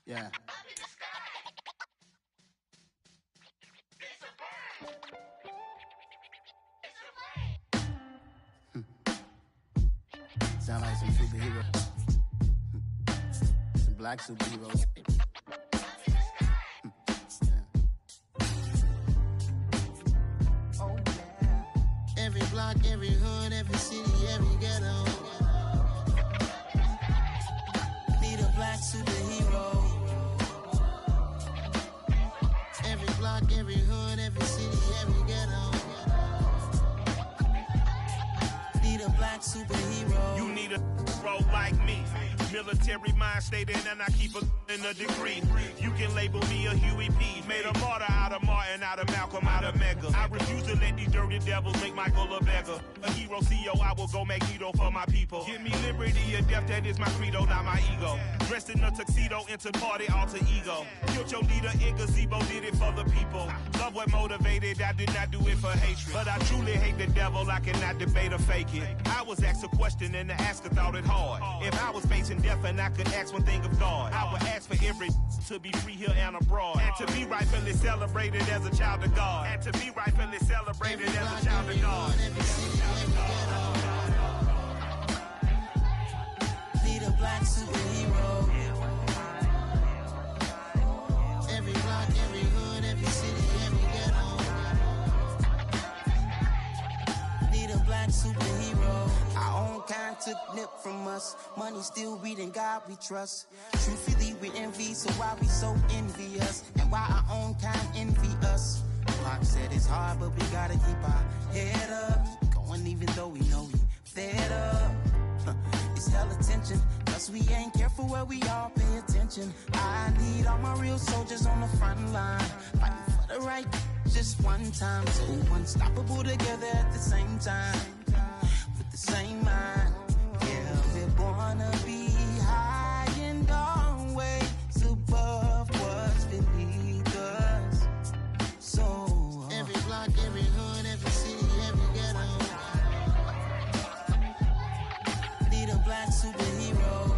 Yeah. Sound like some superheroes. Some black superheroes. Oh, yeah. Every block, every hood, every city, every ghetto. Need a black superhero. Every block, every hood, every city, every ghetto. Need a black superhero. You need a role like me. Military mind stated, and I keep in a degree. You can label me a Huey P. Made a martyr out of Martin, out of Malcolm, out of Mega. I refuse to let these dirty devils make Michael a beggar. A hero CEO, I will go Magneto for my people. Give me liberty or death, that is my credo, not my ego. Dressed in a tuxedo, into party, alter ego. Killed your leader in gazebo, did it for the people. Love what motivated, I did not do it for hatred. But I truly hate the devil, I cannot debate or fake it. I was asked a question and the asker thought it hard. If I was facing death and I could ask one thing of God, I would ask for every to be free here and abroad, and to be rightfully celebrated as a child of God, and to be rightfully celebrated as a child of God. Need a black superhero. Every block, every hood, every city, every ghetto. Need a black superhero. Our own kind took nip from us. Money still reading God we trust. Truthfully we envy, so why we so envious? And why our own kind envy us? Pac said it's hard, but we gotta keep our head up. Keep going even though we know we fed up. It's hella tension, plus we ain't careful where we all pay attention. I need all my real soldiers on the front line, fighting for the right just one time. So unstoppable together at the same time, with the same mind. Yeah, we're gonna be high and always above what's beneath us. So every block, every hood, every city, every ghetto. Need a black superhero.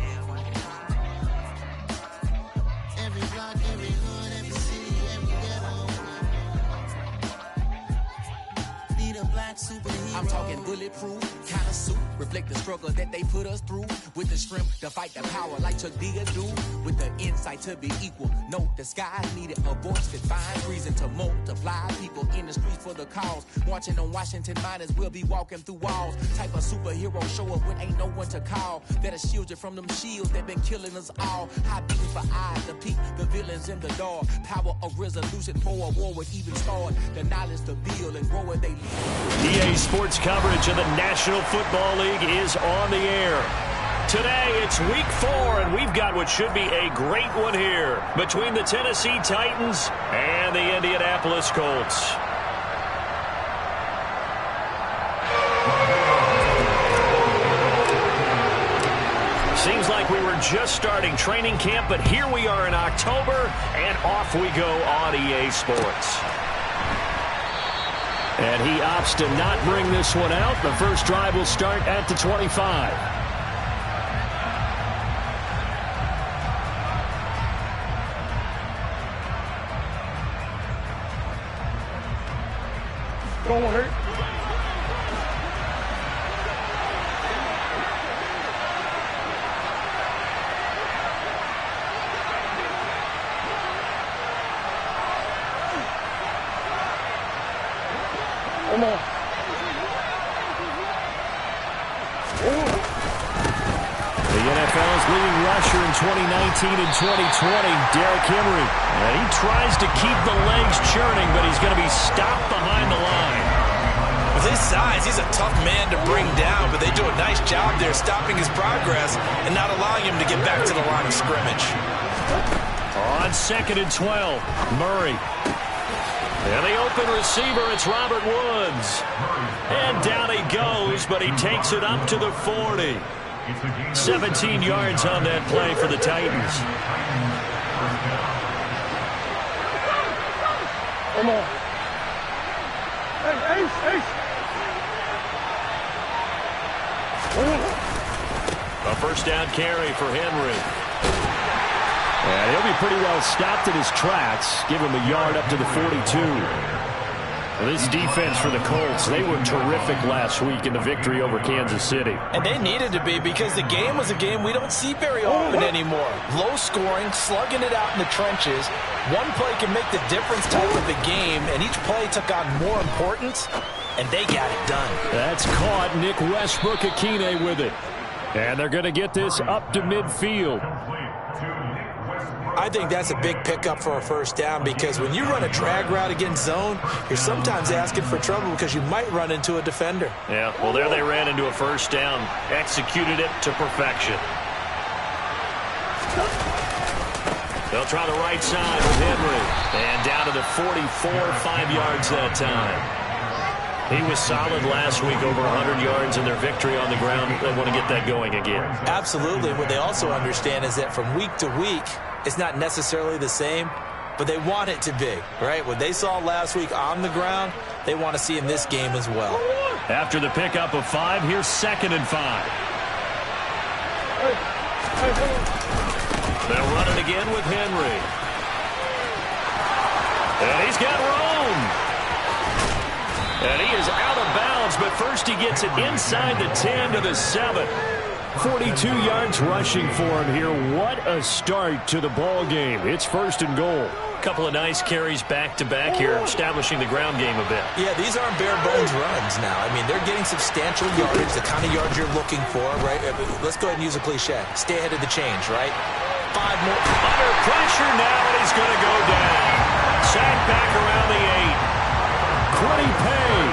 Every block, every hood, every city, every ghetto. Need a black superhero. I'm talking bulletproof kind of suit, reflect the struggle that they put us through, with the strength to fight the power like Chuck D do, with the insight to be equal. No disguise needed, a voice that finds reason to multiply. People in the streets for the cause, marching on Washington miners will be walking through walls. Type of superhero show up when ain't no one to call, that'll shield you from them shields that been killing us all. High beams for eyes to peek the villains in the dark. Power of resolution for a war would even start. The knowledge to build and grow where they live. EA Sports coverage of the National Football League is on the air. Today, it's week 4, and we've got what should be a great one here between the Tennessee Titans and the Indianapolis Colts. Seems like we were just starting training camp, but here we are in October, and off we go on EA Sports. And he opts to not bring this one out. The first drive will start at the 25. Don't hurt. Come on. The NFL's leading rusher in 2019 and 2020, Derrick Henry. And he tries to keep the legs churning, but he's going to be stopped behind the line. With his size, he's a tough man to bring down, but they do a nice job there stopping his progress and not allowing him to get back to the line of scrimmage. On 2nd and 12, Murray. And the open receiver, it's Robert Woods. And down he goes, but he takes it up to the 40. 17 yards on that play for the Titans. Come on. Hey, Ace, Ace. A first down carry for Henry. And he'll be he pretty well stopped in his tracks. Give him a yard up to the 42. Well, this defense for the Colts, they were terrific last week in the victory over Kansas City. And they needed to be, because the game was a game we don't see very often anymore. Low scoring, slugging it out in the trenches. One play can make the difference type of a game, and each play took on more importance, and they got it done. That's caught. Nick Westbrook-Akine with it. And they're going to get this up to midfield. I think that's a big pickup for a first down, because when you run a drag route against zone, you're sometimes asking for trouble because you might run into a defender. Yeah, well, there they ran into a first down. Executed it to perfection. They'll try the right side with Henry. And down to the 44, 5 yards that time. He was solid last week, over 100 yards in their victory on the ground. They want to get that going again. Absolutely. What they also understand is that from week to week, it's not necessarily the same, but they want it to be, right? What they saw last week on the ground, they want to see in this game as well. After the pickup of 5, here's 2nd and 5. They'll run it again with Henry. And he's got room. And he is out of bounds, but first he gets it inside the 10 to the 7. 42 yards rushing for him here. What a start to the ball game. It's 1st and goal. Couple of nice carries back-to-back here, establishing the ground game a bit. Yeah, these aren't bare-bones runs now. I mean, they're getting substantial yardage, the kind of yards you're looking for, right? Let's go ahead and use a cliche. Stay ahead of the change, right? 5 more. Under pressure now, and he's going to go down. Sacked back around the 8. Quiddy Pay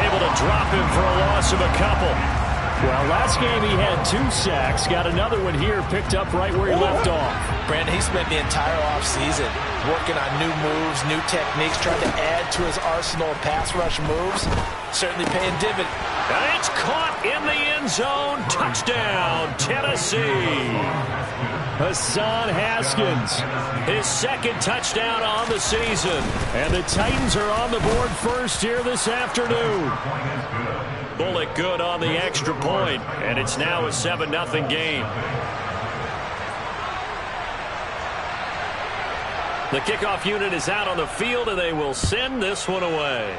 able to drop him for a loss of a couple. Well, last game he had 2 sacks. Got another one here, picked up right where he left off. Brandon, he spent the entire offseason working on new moves, new techniques, trying to add to his arsenal of pass rush moves. Certainly paying dividends. And it's caught in the end zone. Touchdown, Tennessee. Hassan Haskins, his 2nd touchdown on the season. And the Titans are on the board first here this afternoon. Bullock good on the extra point, and it's now a 7-0 game. The kickoff unit is out on the field, and they will send this one away.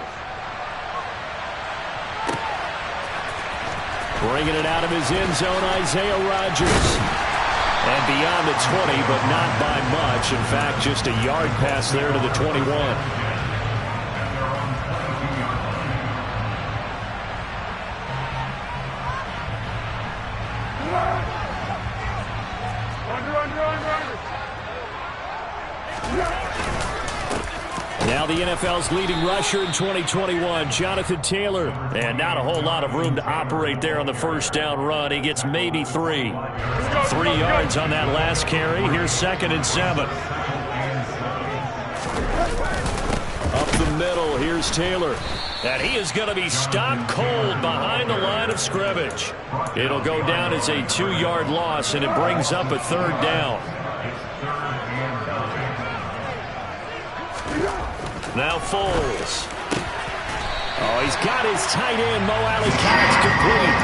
Bringing it out of his end zone, Isaiah Rodgers. And beyond the 20, but not by much. In fact, just a yard pass there to the 21. Now the NFL's leading rusher in 2021, Jonathan Taylor. And not a whole lot of room to operate there on the first down run. He gets maybe 3. 3 yards on that last carry. Here's 2nd and 7. Up the middle, here's Taylor. And he is going to be stopped cold behind the line of scrimmage. It'll go down as a 2-yard loss, and it brings up a 3rd down. Now Foles. Oh, he's got his tight end, Mo Alley-Cox, complete.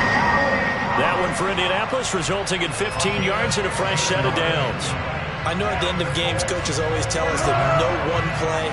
That one for Indianapolis, resulting in 15 yards and a fresh set of downs. I know at the end of games, coaches always tell us that no one play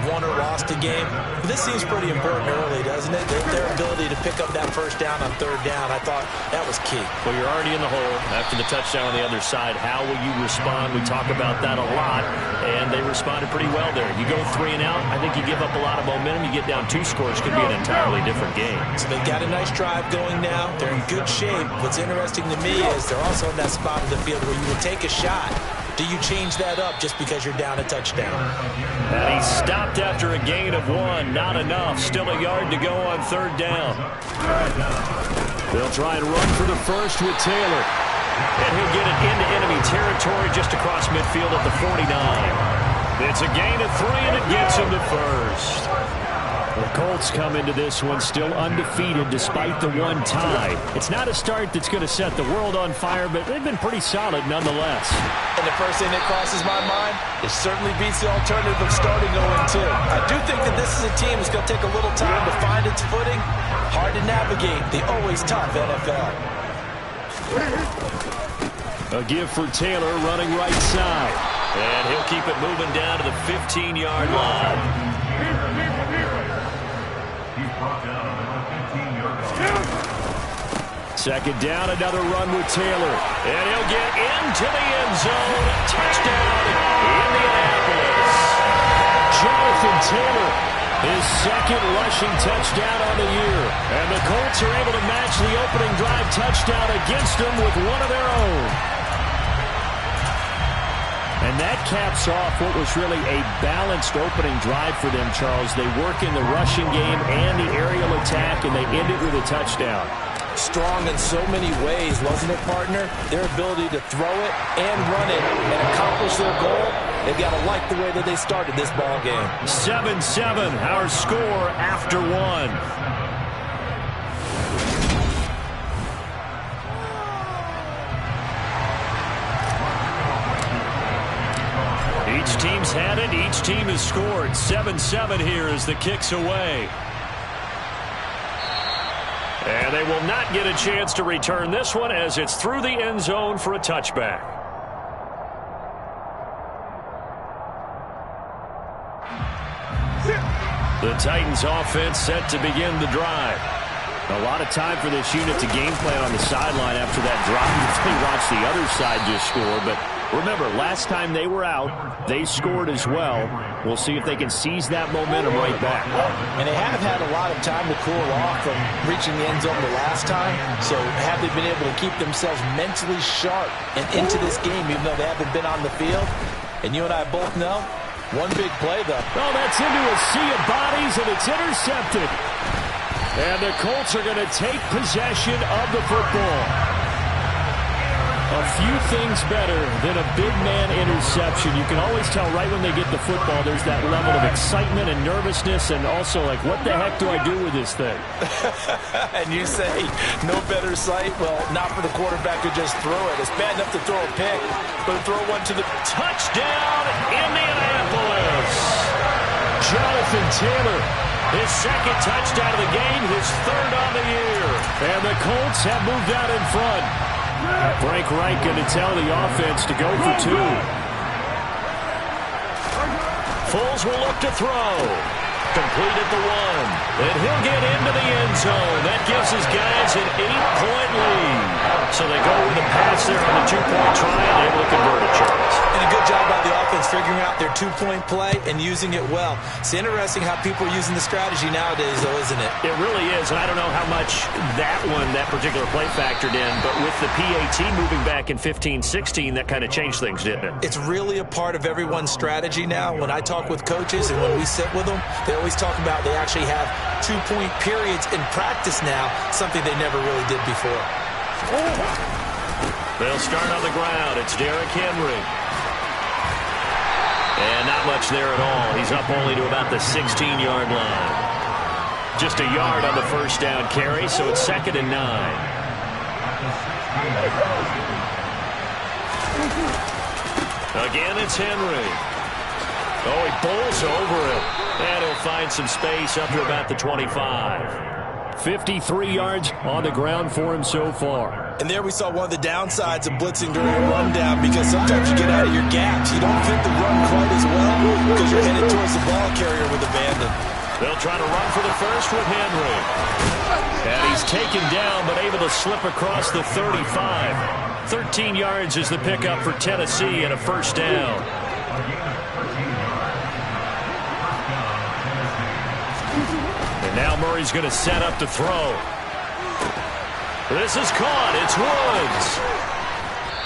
won or lost a game. But this seems pretty important early, doesn't it? Their ability to pick up that first down on 3rd down, I thought that was key. Well, you're already in the hole after the touchdown on the other side. How will you respond? We talk about that a lot, and they responded pretty well there. You go 3 and out, I think you give up a lot of momentum. You get down 2 scores, could be an entirely different game. So they've got a nice drive going now. They're in good shape. What's interesting to me is they're also in that spot of the field where you would take a shot. Do you change that up just because you're down a touchdown? And he stopped after a gain of 1. Not enough. Still a yard to go on 3rd down. They'll try and run for the first with Taylor. And he'll get it into enemy territory just across midfield at the 49. It's a gain of 3, and it gets him to first. The Colts come into this one still undefeated despite the 1 tie. It's not a start that's going to set the world on fire, but they've been pretty solid nonetheless. And the first thing that crosses my mind, it certainly beats the alternative of starting 0-2. I do think that this is a team that's going to take a little time to find its footing. Hard to navigate the always tough NFL. A give for Taylor running right side. And he'll keep it moving down to the 15-yard line. Second down, another run with Taylor. And he'll get into the end zone. Touchdown, Indianapolis. Jonathan Taylor, his second rushing touchdown on the year. And the Colts are able to match the opening drive touchdown against them with one of their own. And that caps off what was really a balanced opening drive for them, Charles. They work in the rushing game and the aerial attack, and they end it with a touchdown. Strong in so many ways, wasn't it, partner? Their ability to throw it and run it and accomplish their goal, they've got to like the way that they started this ball game. 7-7, our score after one. Each team's had it. Each team has scored. 7-7 here as the kick's away. And they will not get a chance to return this one as it's through the end zone for a touchback. The Titans offense set to begin the drive. A lot of time for this unit to game plan on the sideline after that drop. They watched the other side just score, but remember, last time they were out, they scored as well. We'll see if they can seize that momentum right back. And they have had a lot of time to cool off from reaching the end zone the last time. So have they been able to keep themselves mentally sharp and into this game, even though they haven't been on the field? And you and I both know, one big play, though. Oh, that's into a sea of bodies, and it's intercepted. And the Colts are going to take possession of the football. A few things better than a big man interception. You can always tell right when they get the football, there's that level of excitement and nervousness, and also like, what the heck do I do with this thing? And you say, no better sight? Well, not for the quarterback to just throw it. It's bad enough to throw a pick, but to throw one to the touchdown, Indianapolis. Jonathan Taylor, his second touchdown of the game, his third on the year. And the Colts have moved out in front. Frank Reich going to tell the offense to go for two. Foles will look to throw. Complete at the one. And he'll get into the end zone. That gives his guys an 8-point lead. So they go with a pass there on the two-point try and able to convert it, Charles. And a good job by the offense figuring out their two-point play and using it well. It's interesting how people are using the strategy nowadays, though, isn't it? It really is, and I don't know how much that particular play factored in, but with the PAT moving back in 15-16, that kind of changed things, didn't it? It's really a part of everyone's strategy now. When I talk with coaches and when we sit with them, they always talk about they actually have two-point periods in practice now, something they never really did before. They'll start on the ground. It's Derrick Henry. And not much there at all. He's up only to about the 16-yard line. Just a yard on the first down carry, so it's 2nd and 9. Again, it's Henry. Oh, he bowls over it. And he'll find some space up to about the 25. 53 yards on the ground for him so far. And there we saw one of the downsides of blitzing during a rundown, because sometimes you get out of your gaps. You don't fit the run quite as well because you're headed towards the ball carrier with abandon. They'll try to run for the first with Henry. And he's taken down but able to slip across the 35. 13 yards is the pickup for Tennessee and a first down. And now Murray's going to set up to throw. This is caught. It's Woods.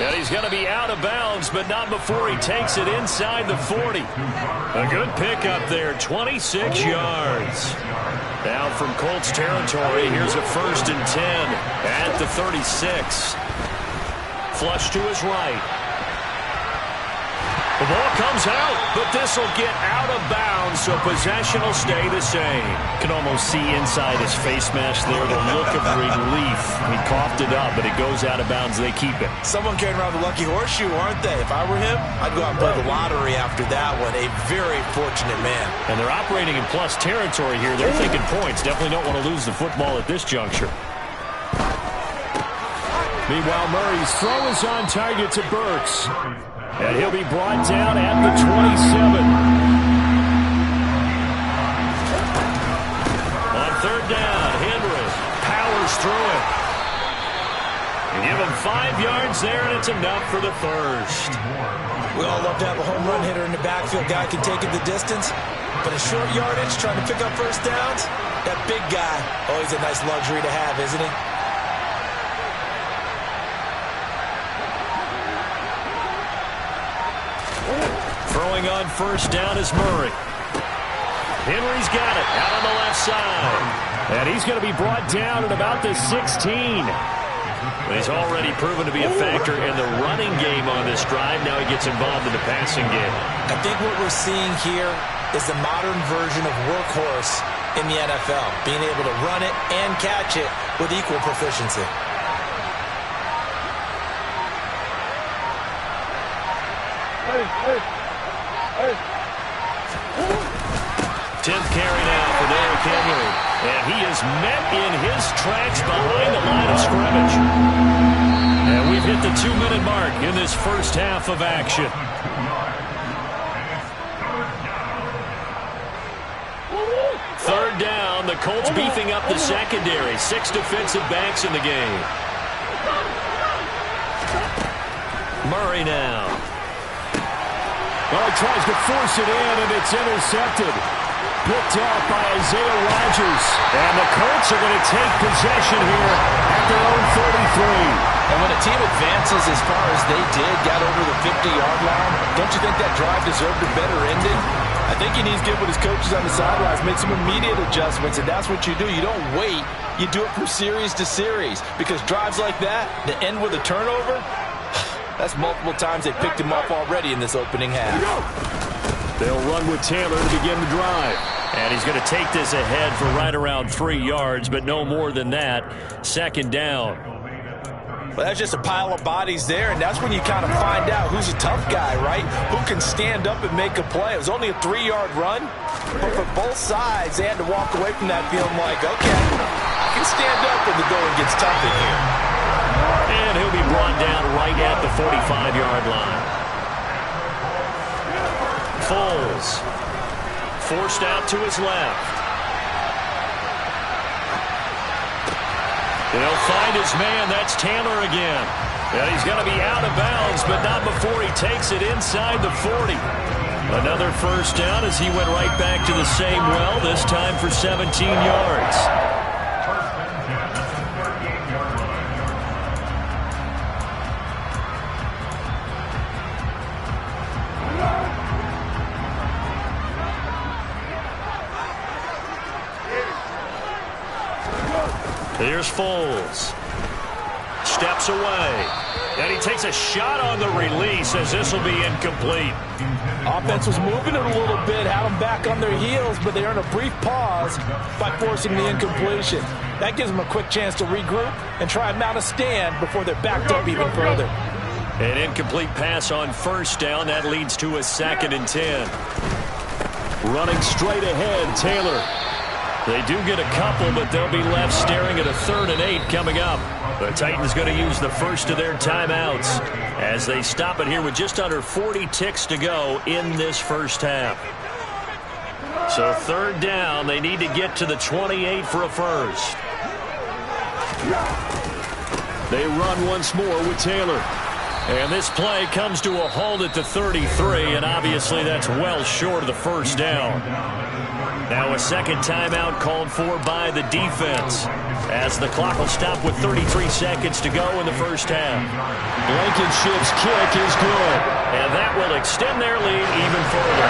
And he's going to be out of bounds, but not before he takes it inside the 40. A good pickup there, 26 yards. Down from Colts territory, here's a 1st and 10 at the 36. Flush to his right. The ball comes out, but this will get out of bounds, so possession will stay the same. You can almost see inside his face mask there the look of relief. He coughed it up, but it goes out of bounds. They keep it. Someone carrying around the lucky horseshoe, aren't they? If I were him, I'd go out and play the lottery after that one. A very fortunate man. And they're operating in plus territory here. They're thinking points. Definitely don't want to lose the football at this juncture. Meanwhile, Murray's throw is on target to Burks. And he'll be brought down at the 27. On third down, Henry powers through it. Give him 5 yards there, and it's enough for the first. We all love to have a home run hitter in the backfield. Guy can take it the distance. But a short yardage, trying to pick up first downs, that big guy, always a nice luxury to have, isn't he? Throwing on first down is Murray. Henry's got it out on the left side. And he's going to be brought down at about the 16. He's already proven to be a factor in the running game on this drive. Now he gets involved in the passing game. I think what we're seeing here is the modern version of workhorse in the NFL, being able to run it and catch it with equal proficiency. Hey. 10th carry now for Derrick Henry. And he is met in his tracks behind the line of scrimmage. And we've hit the 2-minute mark in this first half of action. Third down, the Colts beefing up the secondary. 6 defensive backs in the game. Murray now. Well, he tries to force it in, and it's intercepted. Picked off by Isaiah Rodgers. And the Colts are going to take possession here at their own 33. And when a team advances as far as they did, got over the 50-yard line, don't you think that drive deserved a better ending? I think he needs to get with his coaches on the sidelines, make some immediate adjustments, and that's what you do. You don't wait. You do it from series to series, because drives like that, that end with a turnover, that's multiple times they picked him up already in this opening half. They'll run with Taylor to begin the drive. And he's going to take this ahead for right around 3 yards, but no more than that. Second down. Well, that's just a pile of bodies there, and that's when you kind of find out who's a tough guy, right? Who can stand up and make a play. It was only a 3-yard run, but for both sides, they had to walk away from that feeling like, okay, I can stand up when the going gets tough in here. And he'll be brought down right at the 45-yard line. Foles forced out to his left. He'll find his man. That's Taylor again. And he's going to be out of bounds, but not before he takes it inside the 40. Another first down as he went right back to the same well, this time for 17 yards. Here's Foles. Steps away. And he takes a shot on the release as this will be incomplete. Offense was moving it a little bit, had them back on their heels, but they earned a brief pause by forcing the incompletion. That gives them a quick chance to regroup and try and mount a stand before they're backed up even further. An incomplete pass on first down. That leads to a 2nd and 10. Running straight ahead, Taylor. They do get a couple, but they'll be left staring at a 3rd and 8 coming up. The Titans going to use the first of their timeouts as they stop it here with just under 40 ticks to go in this first half. So 3rd down, they need to get to the 28 for a first. They run once more with Taylor. And this play comes to a halt at the 33, and obviously that's well short of the first down. Now a second timeout called for by the defense as the clock will stop with 33 seconds to go in the first half. Blankenship's kick is good. And that will extend their lead even further.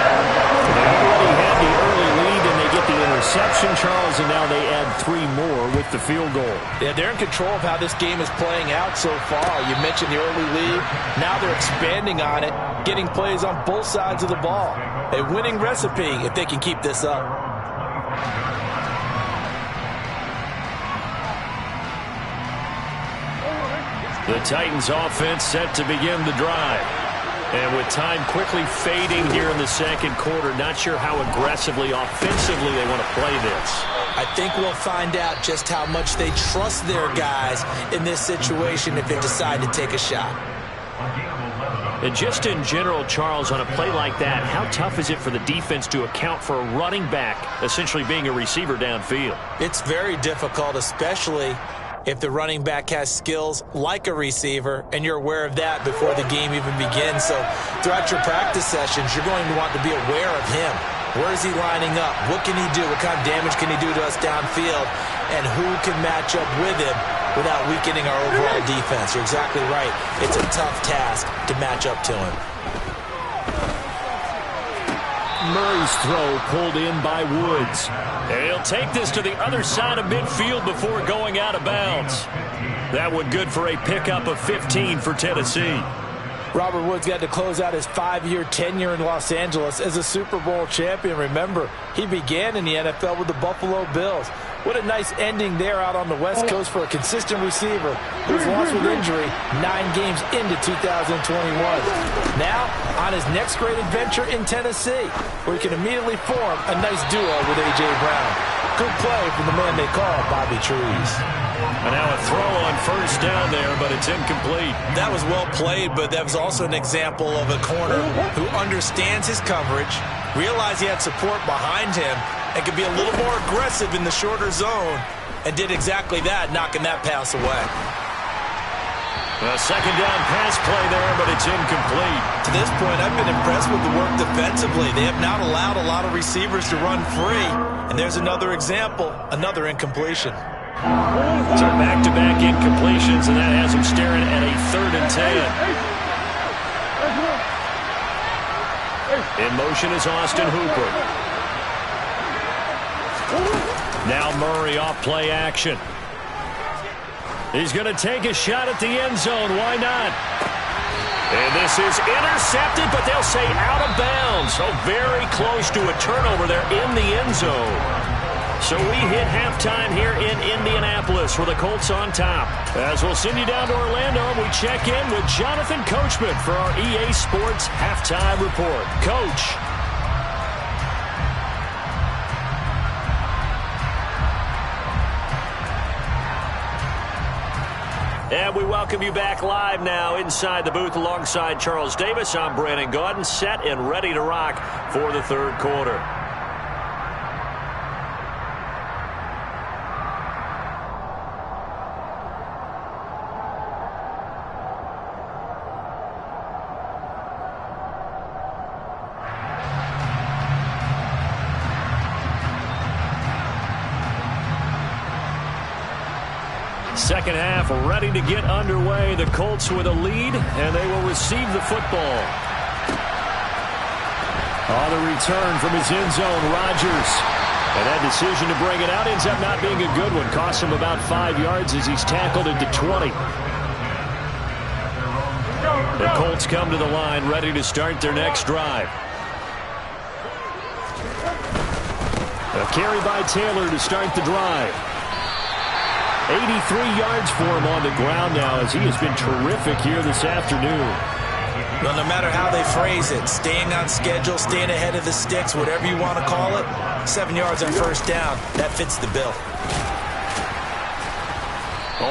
They already had the early lead, and they get the interception, Charles, and now they add 3 more with the field goal. Yeah, they're in control of how this game is playing out so far. You mentioned the early lead. Now they're expanding on it, getting plays on both sides of the ball. A winning recipe if they can keep this up. The Titans offense set to begin the drive. And with time quickly fading here in the second quarter, not sure how aggressively, offensively they want to play this. I think we'll find out just how much they trust their guys in this situation if they decide to take a shot. And just in general, Charles, on a play like that, how tough is it for the defense to account for a running back essentially being a receiver downfield? It's very difficult, especially if the running back has skills like a receiver, and you're aware of that before the game even begins. So throughout your practice sessions, you're going to want to be aware of him. Where is he lining up? What can he do? What kind of damage can he do to us downfield? And who can match up with him without weakening our overall defense? You're exactly right. It's a tough task to match up to him. Murray's throw pulled in by Woods. And he'll take this to the other side of midfield before going out of bounds. That one good for a pickup of 15 for Tennessee. Robert Woods got to close out his 5-year tenure in Los Angeles as a Super Bowl champion. Remember, he began in the NFL with the Buffalo Bills. What a nice ending there out on the West Coast for a consistent receiver who was lost with injury 9 games into 2021. Now, on his next great adventure in Tennessee, where he can immediately form a nice duo with A.J. Brown. Good play from the man they call Bobby Trees. And now a throw on first down there, but it's incomplete. That was well played, but that was also an example of a corner who understands his coverage, realized he had support behind him, and could be a little more aggressive in the shorter zone, and did exactly that, knocking that pass away. A second down pass play there, but it's incomplete. To this point, I've been impressed with the work defensively. They have not allowed a lot of receivers to run free, and there's another example, another incompletion. So back-to-back incompletions, and that has him staring at a 3rd and 10. In motion is Austin Hooper. Now Murray off play action. He's going to take a shot at the end zone. Why not? And this is intercepted, but they'll say out of bounds. So very close to a turnover there in the end zone. So we hit halftime here in Indianapolis with the Colts on top. As we'll send you down to Orlando, we check in with Jonathan Coachman for our EA Sports Halftime Report. Coach. And we welcome you back live now inside the booth alongside Charles Davis. I'm Brandon Gaudin, set and ready to rock for the 3rd quarter. Second half ready to get underway. The Colts with a lead, and they will receive the football. On the return from his end zone, Rodgers. And that decision to bring it out ends up not being a good one. Costs him about 5 yards as he's tackled into 20. The Colts come to the line ready to start their next drive. A carry by Taylor to start the drive. 83 yards for him on the ground now as he has been terrific here this afternoon. Well, no matter how they phrase it, staying on schedule, staying ahead of the sticks, whatever you want to call it, 7 yards on first down, that fits the bill.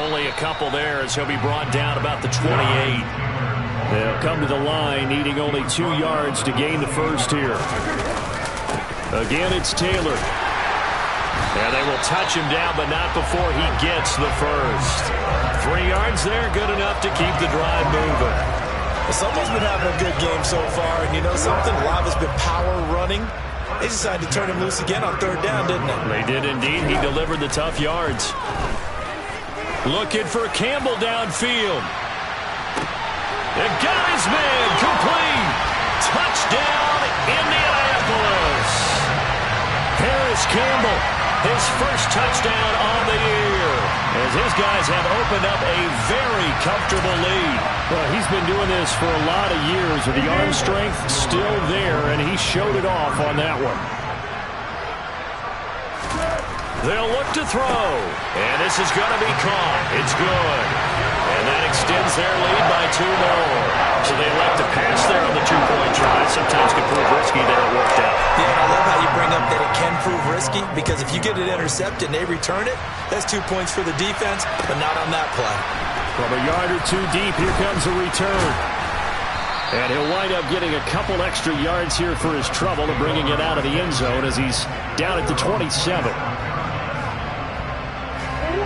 Only a couple there as he'll be brought down about the 28. They'll come to the line needing only 2 yards to gain the first here. Again, it's Taylor. And they will touch him down, but not before he gets the first. 3 yards there, good enough to keep the drive moving. Someone's been having a good game so far, and you know something? A lot of it's been power running. They decided to turn him loose again on 3rd down, didn't they? They did indeed. He delivered the tough yards. Looking for Campbell downfield. And got his man complete. Touchdown, Indianapolis. Harris Campbell, his first touchdown on the year, as his guys have opened up a very comfortable lead. Well, he's been doing this for a lot of years with the arm strength still there, and he showed it off on that one. They'll look to throw, and this is going to be caught. It's good. And that extends their lead by 2 more. So they elect to pass there on the 2-point try. Sometimes can prove risky. There it worked out. Yeah, and I love how you bring up that it can prove risky, because if you get it intercepted and they return it, that's 2 points for the defense, but not on that play. From a yard or 2 deep, here comes a return. And he'll wind up getting a couple extra yards here for his trouble and bringing it out of the end zone as he's down at the 27.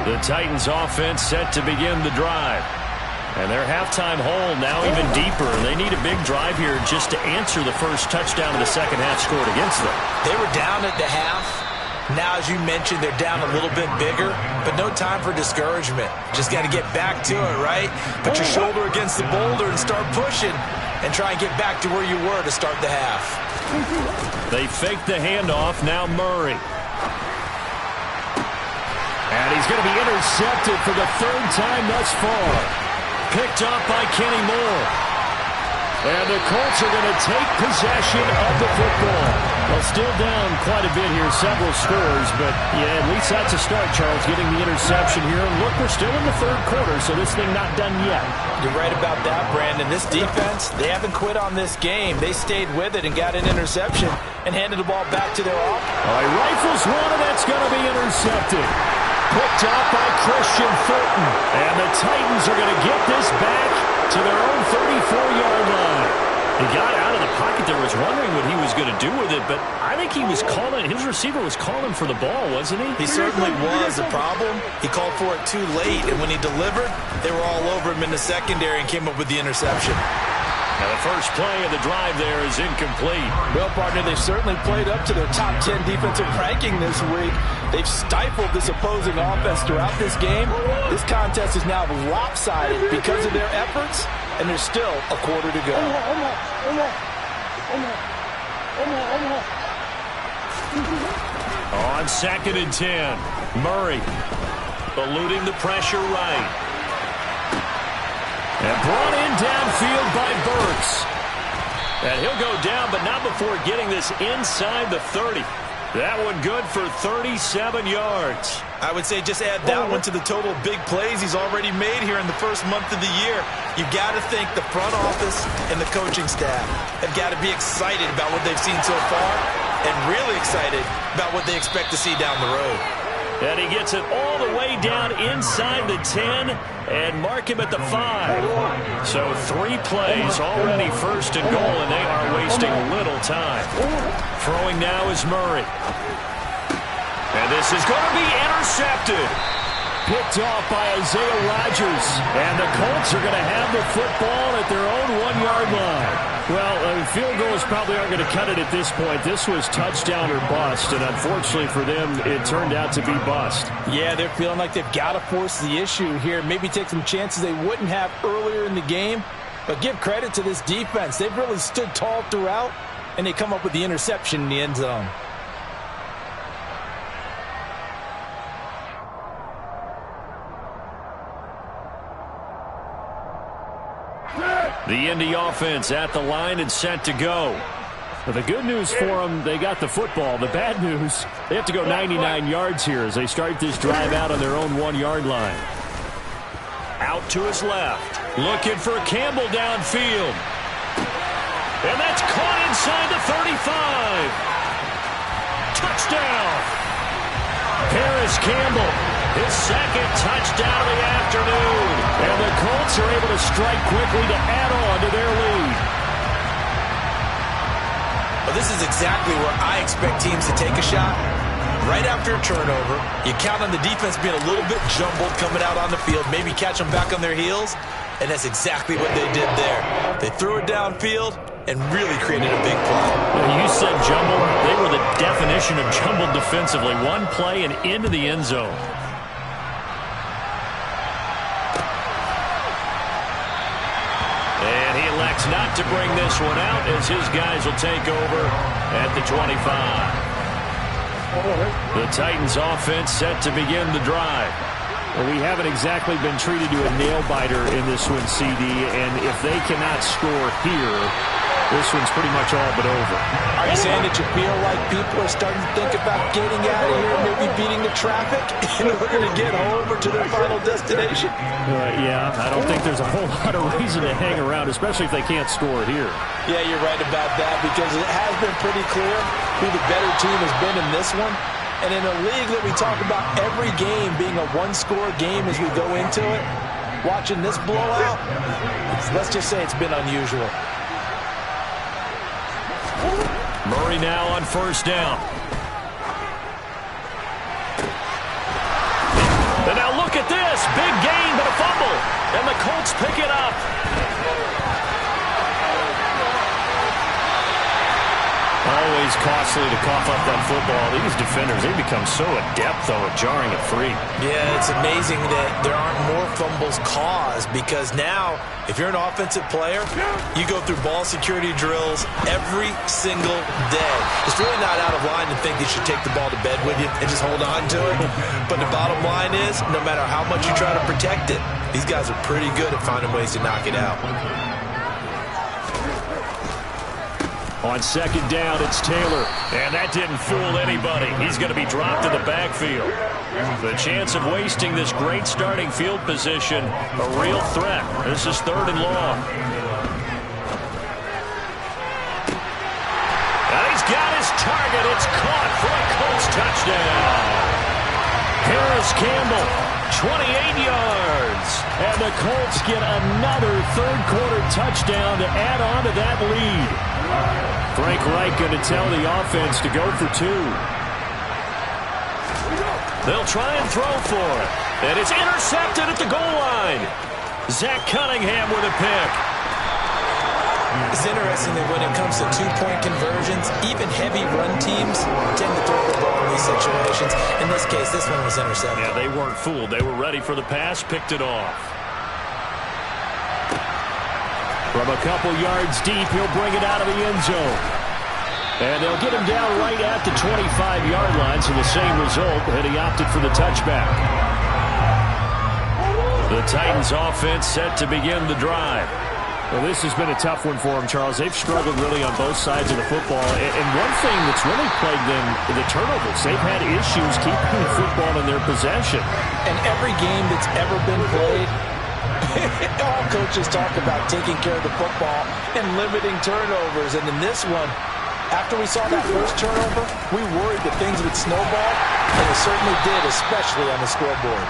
The Titans offense set to begin the drive. And their halftime hole now even deeper. They need a big drive here just to answer the first touchdown of the second half scored against them. They were down at the half. Now, as you mentioned, they're down a little bit bigger, but no time for discouragement. Just got to get back to it, right? Put your shoulder against the boulder and start pushing and try and get back to where you were to start the half. They fake the handoff. Now Murray. And he's going to be intercepted for the third time thus far. Picked up by Kenny Moore. And the Colts are going to take possession of the football. Well, still down quite a bit here, several scores, but yeah, at least that's a start, Charles, getting the interception here. And look, we're still in the third quarter, so this thing not done yet. You're right about that, Brandon. This defense, they haven't quit on this game. They stayed with it and got an interception and handed the ball back to their offense. All right, rifles one, and that's going to be intercepted. Picked up by Christian Fulton. And the Titans are going to get this back to their own 34-yard line. He got out of the pocket there, was wondering what he was going to do with it, but I think he was calling, his receiver was calling for the ball, wasn't he? He certainly was. The problem, he called for it too late, and when he delivered, they were all over him in the secondary and came up with the interception. Now the first play of the drive there is incomplete. Well, partner, they've certainly played up to their top 10 defensive ranking this week. They've stifled this opposing offense throughout this game. This contest is now lopsided because of their efforts, and there's still a quarter to go. On 2nd and 10, Murray eluding the pressure right. And brought in downfield by Burks. And he'll go down, but not before getting this inside the 30. That one good for 37 yards. I would say just add that one to the total big plays he's already made here in the first month of the year. You've got to think the front office and the coaching staff have got to be excited about what they've seen so far and really excited about what they expect to see down the road. And he gets it all the way down inside the 10 and mark him at the 5. So 3 plays, already first and goal, and they are wasting little time. Throwing now is Murray. And this is going to be intercepted. Picked off by Isaiah Rodgers. And the Colts are going to have the football at their own 1-yard line. Well, field goals probably aren't going to cut it at this point. This was touchdown or bust, and unfortunately for them, it turned out to be bust. Yeah, they're feeling like they've got to force the issue here. Maybe take some chances they wouldn't have earlier in the game. But give credit to this defense. They've really stood tall throughout, and they come up with the interception in the end zone. The Indy offense at the line and set to go. Well, the good news for them, they got the football. The bad news, they have to go 99 yards here as they start this drive out on their own 1-yard line. Out to his left. Looking for Campbell downfield. And that's caught inside the 35. Touchdown. Paris Campbell, his second touchdown of the afternoon. And the Colts are able to strike quickly to add on to their lead. Well, this is exactly where I expect teams to take a shot. Right after a turnover, you count on the defense being a little bit jumbled coming out on the field, maybe catch them back on their heels, and that's exactly what they did there. They threw it downfield and really created a big play. You said jumbled. They were the definition of jumbled defensively. One play and into the end zone. And he elects not to bring this one out as his guys will take over at the 25. The Titans offense set to begin the drive. Well, we haven't exactly been treated to a nail-biter in this one, CD, and if they cannot score here, this one's pretty much all but over. Are you saying that you feel like people are starting to think about getting out of here, maybe beating the traffic in order to get home or to their final destination? Yeah, I don't think there's a whole lot of reason to hang around, especially if they can't score here. Yeah, you're right about that because it has been pretty clear who the better team has been in this one. And in a league that we talk about every game being a one-score game as we go into it, watching this blowout, let's just say it's been unusual. Murray now on first down. And now look at this. Big gain, but a fumble. And the Colts pick it up. Always costly to cough up that football. These defenders, they become so adept, though, at jarring it free. Yeah, it's amazing that there aren't more fumbles caused because now, if you're an offensive player, you go through ball security drills every single day. It's really not out of line to think you should take the ball to bed with you and just hold on to it. But the bottom line is, no matter how much you try to protect it, these guys are pretty good at finding ways to knock it out. On second down, it's Taylor. And that didn't fool anybody. He's going to be dropped in the backfield. The chance of wasting this great starting field position, a real threat. This is 3rd and long. And he's got his target. It's caught for a Colts touchdown. Harris Campbell, 28 yards. And the Colts get another third-quarter touchdown to add on to that lead. Frank Reich going to tell the offense to go for 2. They'll try and throw for it. And it's intercepted at the goal line. Zach Cunningham with a pick. It's interesting that when it comes to two-point conversions, even heavy run teams tend to throw the ball in these situations. In this case, this one was intercepted. Yeah, they weren't fooled. They were ready for the pass, picked it off. From a couple yards deep, he'll bring it out of the end zone. And they'll get him down right at the 25-yard line, so the same result, and he opted for the touchback. The Titans offense set to begin the drive. Well, this has been a tough one for them, Charles. They've struggled really on both sides of the football. And one thing that's really plagued them, the turnovers. They've had issues keeping the football in their possession. And every game that's ever been played, all coaches talk about taking care of the football and limiting turnovers. And in this one, after we saw that first turnover, we worried that things would snowball, and it certainly did, especially on the scoreboard.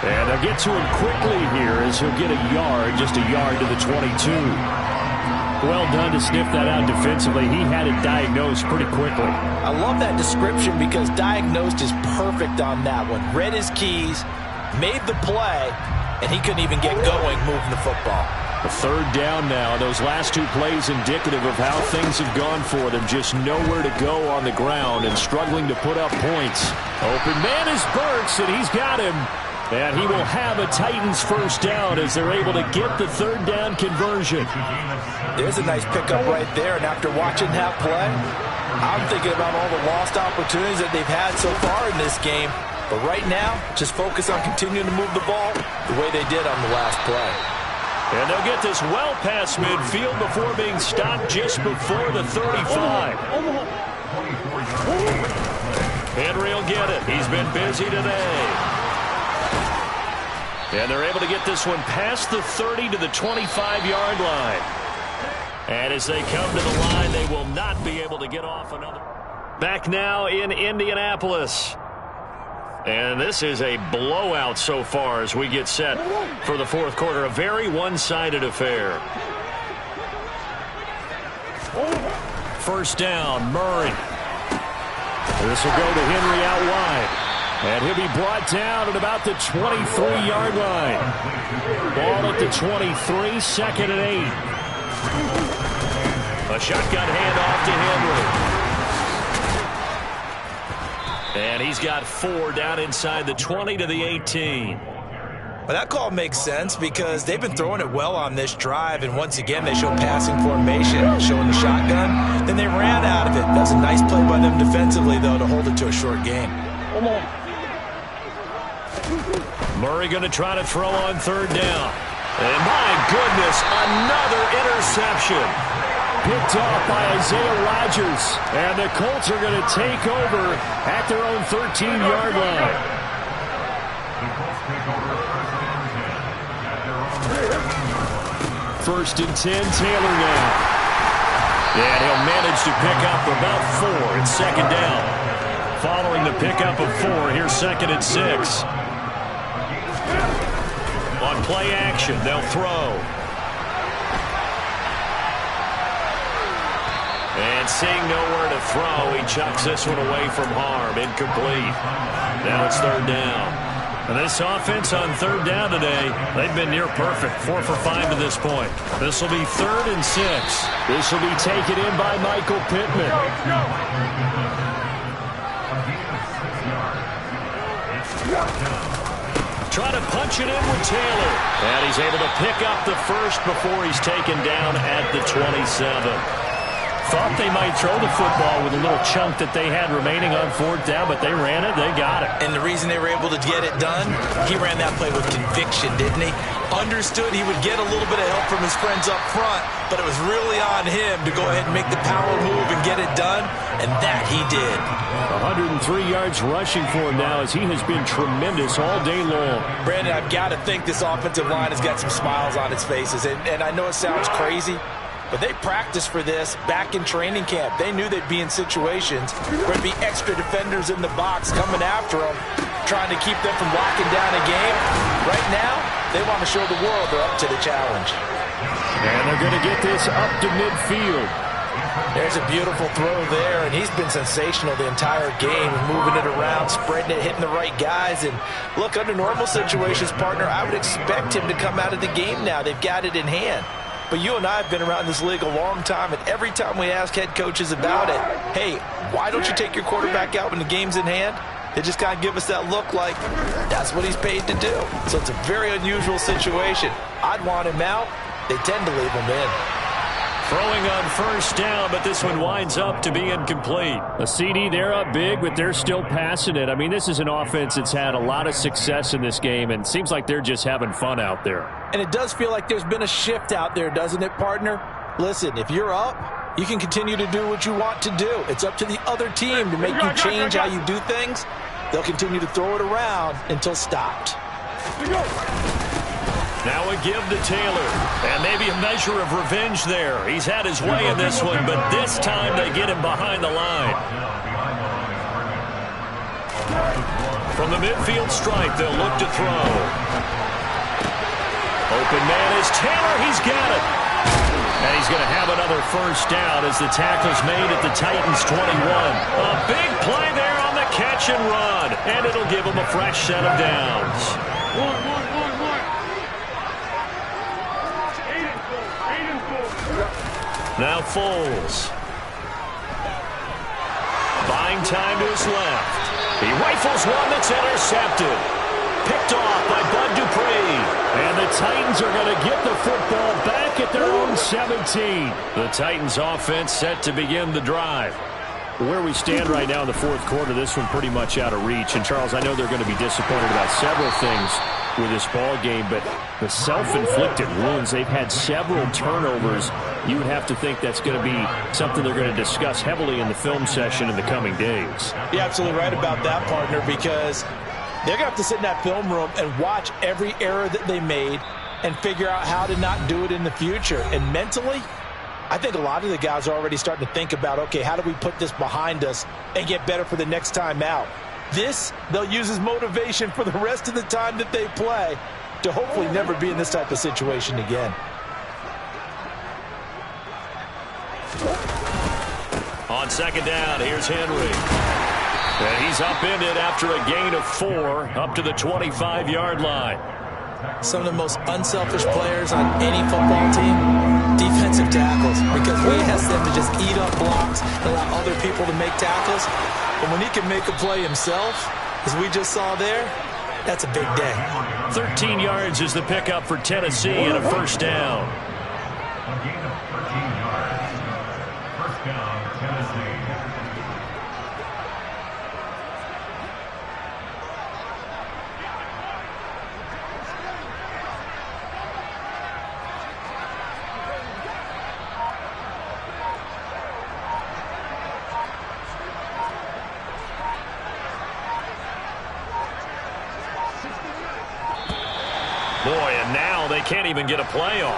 And they'll get to him quickly here as he'll get a yard, just a yard to the 22. Well done to sniff that out defensively. He had it diagnosed pretty quickly. I love that description because diagnosed is perfect on that one. Read his keys, made the play, and he couldn't even get going moving the football. A 3rd down now. Those last 2 plays indicative of how things have gone for them. Just nowhere to go on the ground and struggling to put up points. Open man is Burks, and he's got him. And he will have a Titans first down as they're able to get the 3rd down conversion. There's a nice pickup right there, and after watching that play, I'm thinking about all the lost opportunities that they've had so far in this game. But right now, just focus on continuing to move the ball the way they did on the last play. And they'll get this well past midfield before being stopped just before the 35. Henry will get it. He's been busy today. And they're able to get this one past the 30 to the 25-yard line. And as they come to the line, they will not be able to get off another. Back now in Indianapolis. And this is a blowout so far as we get set for the 4th quarter. A very one-sided affair. First down, Murray. This will go to Henry out wide. And he'll be brought down at about the 23-yard line. Ball at the 23, 2nd and 8. A shotgun handoff to Henry. And he's got 4 down inside the 20 to the 18. Well, that call makes sense because they've been throwing it well on this drive, and once again they show passing formation, showing the shotgun. Then they ran out of it. That's a nice play by them defensively, though, to hold it to a short gain. Murray going to try to throw on 3rd down. And my goodness, another interception. Picked off by Isaiah Rodgers. And the Colts are going to take over at their own 13-yard line. First and 10, Taylor now. And he'll manage to pick up about 4. It's 2nd down. Following the pickup of 4, here's 2nd and 6. On play action, they'll throw. And seeing nowhere to throw, he chucks this one away from harm. Incomplete. Now it's third down. And this offense on third down today, they've been near perfect. 4 for 5 to this point. This will be 3rd and 6. This will be taken in by Michael Pittman. Trying to punch it in with Taylor. And he's able to pick up the first before he's taken down at the 27. Thought they might throw the football with a little chunk that they had remaining on 4th down, but they ran it, they got it. And the reason they were able to get it done, he ran that play with conviction, didn't he? Understood he would get a little bit of help from his friends up front, but it was really on him to go ahead and make the power move and get it done, and that he did. 103 yards rushing for him now as he has been tremendous all day long. Brandon, I've got to think this offensive line has got some smiles on its faces, and I know it sounds crazy, but they practiced for this back in training camp. They knew they'd be in situations where there'd be extra defenders in the box coming after them, trying to keep them from locking down a game. Right now, they want to show the world they're up to the challenge. And they're going to get this up to midfield. There's a beautiful throw there, and he's been sensational the entire game, moving it around, spreading it, hitting the right guys. And look, under normal situations, partner, I would expect him to come out of the game now. They've got it in hand. But you and I have been around this league a long time, and every time we ask head coaches about it, hey, why don't you take your quarterback out when the game's in hand? They just kind of give us that look like that's what he's paid to do. So it's a very unusual situation. I'd want him out. They tend to leave him in. Throwing on first down, but this one winds up to be incomplete. A CD, they're up big, but they're still passing it. I mean, this is an offense that's had a lot of success in this game, and it seems like they're just having fun out there. And it does feel like there's been a shift out there, doesn't it, partner? Listen, if you're up, you can continue to do what you want to do. It's up to the other team to make you change how you do things. They'll continue to throw it around until stopped. Now a give to Taylor, and maybe a measure of revenge there. He's had his way in this one, but this time they get him behind the line. From the midfield stripe, they'll look to throw. Open man is Taylor. He's got it. And he's going to have another first down as the tackle's made at the Titans' 21. A big play there on the catch and run, and it'll give him a fresh set of downs. Now Foles. Buying time to his left. He rifles one that's intercepted. Picked off by Bud Dupree. And the Titans are going to get the football back at their own 17. The Titans offense set to begin the drive. Where we stand right now in the fourth quarter, this one pretty much out of reach. And, Charles, I know they're going to be disappointed about several things with this ball game, but the self-inflicted wounds, they've had several turnovers. You would have to think that's going to be something they're going to discuss heavily in the film session in the coming days. You're absolutely right about that, partner, because they're going to have to sit in that film room and watch every error that they made and figure out how to not do it in the future. And mentally, I think a lot of the guys are already starting to think about, okay, how do we put this behind us and get better for the next time out? This, they'll use as motivation for the rest of the time that they play to hopefully never be in this type of situation again. On second down, here's Henry. And he's upended after a gain of 4 up to the 25-yard line. Some of the most unselfish players on any football team, defensive tackles, because we ask them to just eat up blocks and allow other people to make tackles. But when he can make a play himself, as we just saw there, that's a big day. 13 yards is the pickup for Tennessee and a first down. Boy, and now they can't even get a playoff.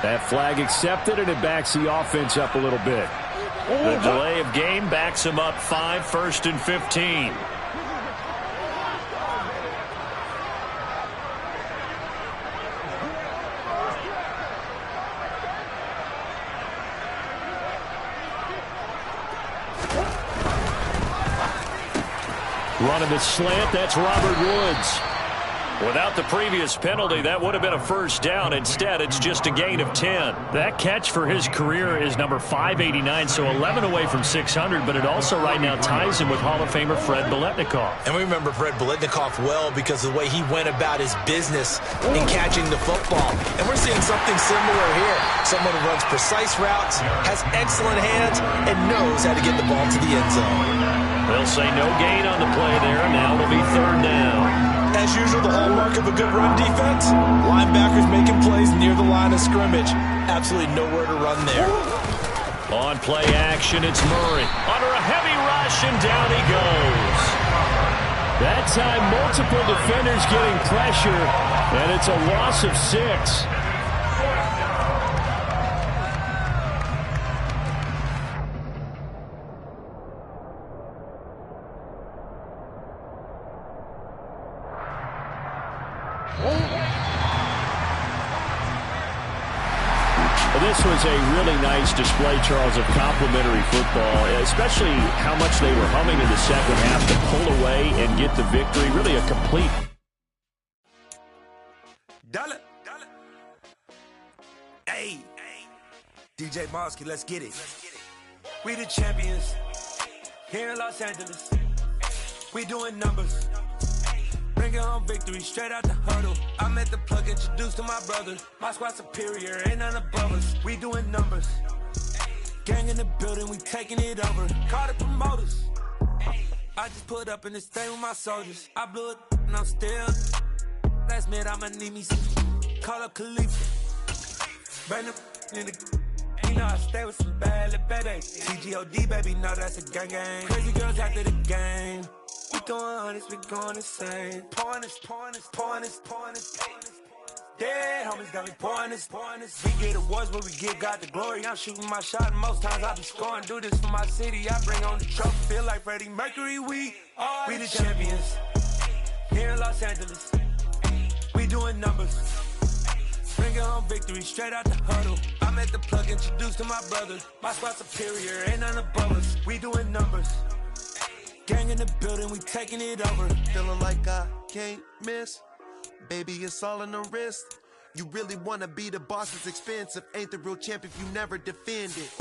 That flag accepted, and it backs the offense up a little bit. The delay of game backs them up 5, 1st and 15. Running the slant, that's Robert Woods. Without the previous penalty, that would have been a first down. Instead, it's just a gain of 10. That catch for his career is number 589, so 11 away from 600, but it also right now ties him with Hall of Famer Fred Biletnikoff. And we remember Fred Biletnikoff well because of the way he went about his business in catching the football. And we're seeing something similar here. Someone who runs precise routes, has excellent hands, and knows how to get the ball to the end zone. They'll say no gain on the play there. Now it'll be third down. As usual, the hallmark of a good run defense, linebackers making plays near the line of scrimmage. Absolutely nowhere to run there. On play action, it's Murray. Under a heavy rush, and down he goes. That time, multiple defenders getting pressure, and it's a loss of 6. This was a really nice display, Charles, of complimentary football, especially how much they were humming in the second half to pull away and get the victory. Really a complete. Dollar. Hey. DJ Mosky, let's get it. We the champions here in Los Angeles. We doing numbers. Bringing home victory straight out the huddle. I'm at the plug, introduced to my brothers. My squad superior, ain't none above us. We doing numbers. Gang in the building, we taking it over. Call the promoters. I just put up in this thing with my soldiers. I blew it and I'm still. Last minute, I'ma need me some. Call up Khalifa. Burn the in the. You know I stay with some bad little baby. TGOD, baby, know that's a gang gang. Crazy girls after the game. We going honest, we going insane. Pouring this. Dead homies got me pouring this. We get awards, but we give God the glory. I'm shooting my shot, and most times I be scoring. Do this for my city, I bring on the trophy. Feel like Freddie Mercury, we the champions. Here in Los Angeles, we doing numbers. Bringing home victory straight out the huddle. I'm at the plug, introduced to my brothers. My squad superior, ain't none above us. We doing numbers. Gang in the building, we taking it over. Feeling like I can't miss. Baby, it's all in the wrist. You really wanna be the boss, it's expensive. Ain't the real champ if you never defend it.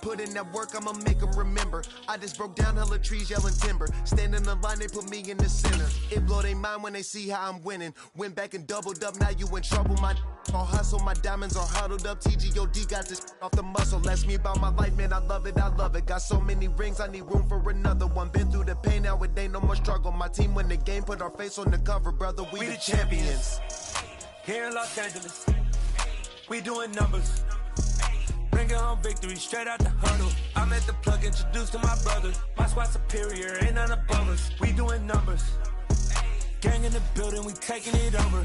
Put in that work, I'ma make them remember. I just broke down hella trees, yelling timber. Stand in the line, they put me in the center. It blow their mind when they see how I'm winning. Went back and doubled up, now you in trouble. My all hustle, my diamonds are huddled up. TGOD got this off the muscle. Ask me about my life, man, I love it. Got so many rings, I need room for another one. Been through the pain, now it ain't no more struggle. My team win the game, put our face on the cover, brother. We the champions. Here in Los Angeles, we doing numbers. Bringing home victory straight out the huddle. I'm at the plug, introduced to my brothers. My squad superior, ain't none above us. We doing numbers. Gang in the building, we taking it over.